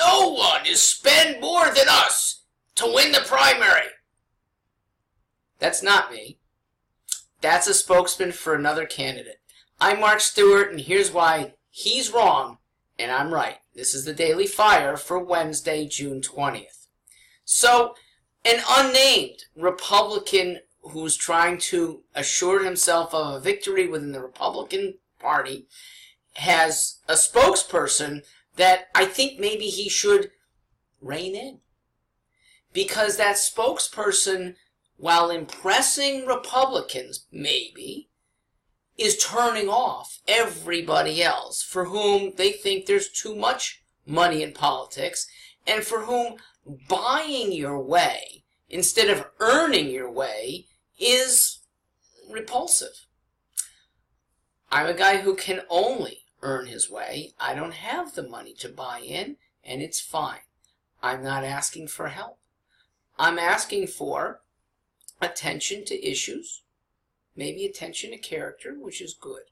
no one is spend more than us to win the primary. That's not me. That's a spokesman for another candidate. I'm Mark Stewart, and here's why he's wrong and I'm right. This is the Daily Fire for Wednesday, June 20th. So, an unnamed Republican who's trying to assure himself of a victory within the Republican Party has a spokesperson that I think maybe he should rein in. Because that spokesperson, while impressing Republicans, maybe, is turning off everybody else for whom they think there's too much money in politics and for whom buying your way instead of earning your way is repulsive. I'm a guy who can only earn his way. I don't have the money to buy in, and it's fine. I'm not asking for help. I'm asking for attention to issues, maybe attention to character, which is good.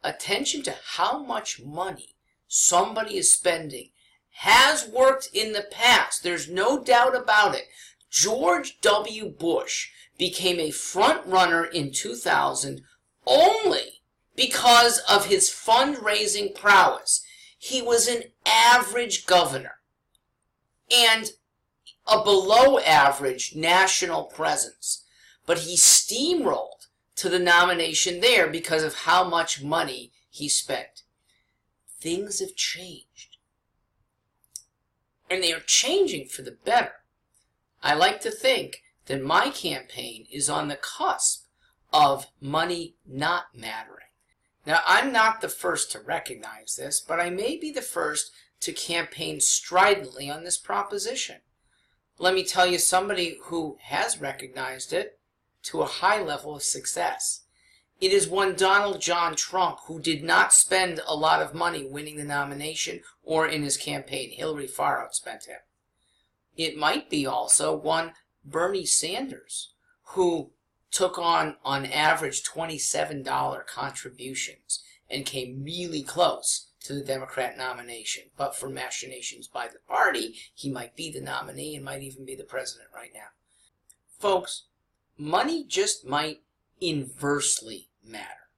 Attention to how much money somebody is spending has worked in the past. There's no doubt about it. George W. Bush became a front runner in 2000 only because of his fundraising prowess. He was an average governor and a below average national presence, but he steamrolled to the nomination there because of how much money he spent. Things have changed, and they are changing for the better. I like to think that my campaign is on the cusp of money not mattering. Now, I'm not the first to recognize this, but I may be the first to campaign stridently on this proposition. Let me tell you somebody who has recognized it to a high level of success. It is one Donald John Trump, who did not spend a lot of money winning the nomination or in his campaign. Hillary far outspent him. It might be also one Bernie Sanders, who took on average $27 contributions and came really close to the Democrat nomination. But for machinations by the party, he might be the nominee and might even be the president right now. Folks, money just might inversely matter.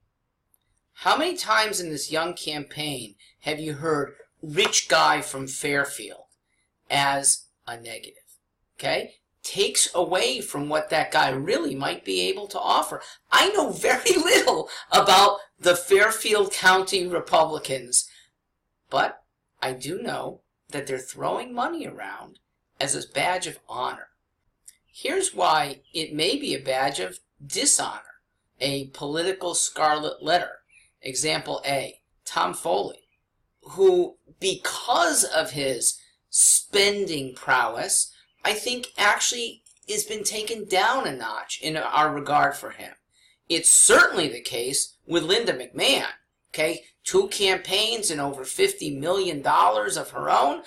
How many times in this young campaign have you heard rich guy from Fairfield as a negative? Okay? Takes away from what that guy really might be able to offer. I know very little about the Fairfield County Republicans, but I do know that they're throwing money around as a badge of honor. Here's why it may be a badge of dishonor, a political scarlet letter. Example A, Tom Foley, who, because of his spending prowess, I think actually has been taken down a notch in our regard for him. It's certainly the case with Linda McMahon, okay? 2 campaigns and over $50 million of her own.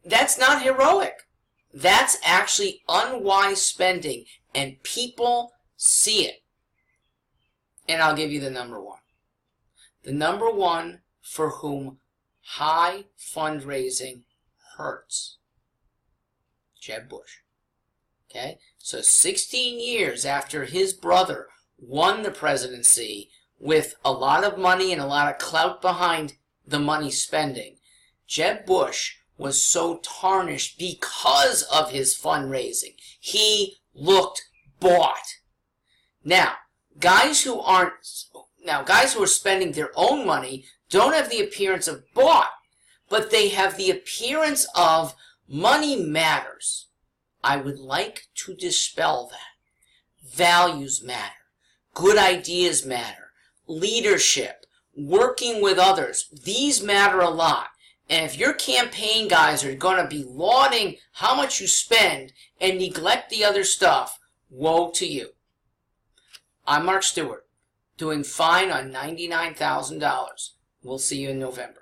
That's not heroic. That's actually unwise spending, and people see it. And I'll give you the number one. The number one for whom high fundraising hurts. Jeb Bush. Okay? So 16 years after his brother won the presidency with a lot of money and a lot of clout behind the money spending, Jeb Bush was so tarnished because of his fundraising. He looked bought. Now, guys who are spending their own money don't have the appearance of bought, but they have the appearance of money matters. I would like to dispel that. Values matter. Good ideas matter. Leadership. Working with others. These matter a lot. And if your campaign guys are going to be lauding how much you spend and neglect the other stuff, woe to you. I'm Mark Stewart, doing fine on $99,000. We'll see you in November.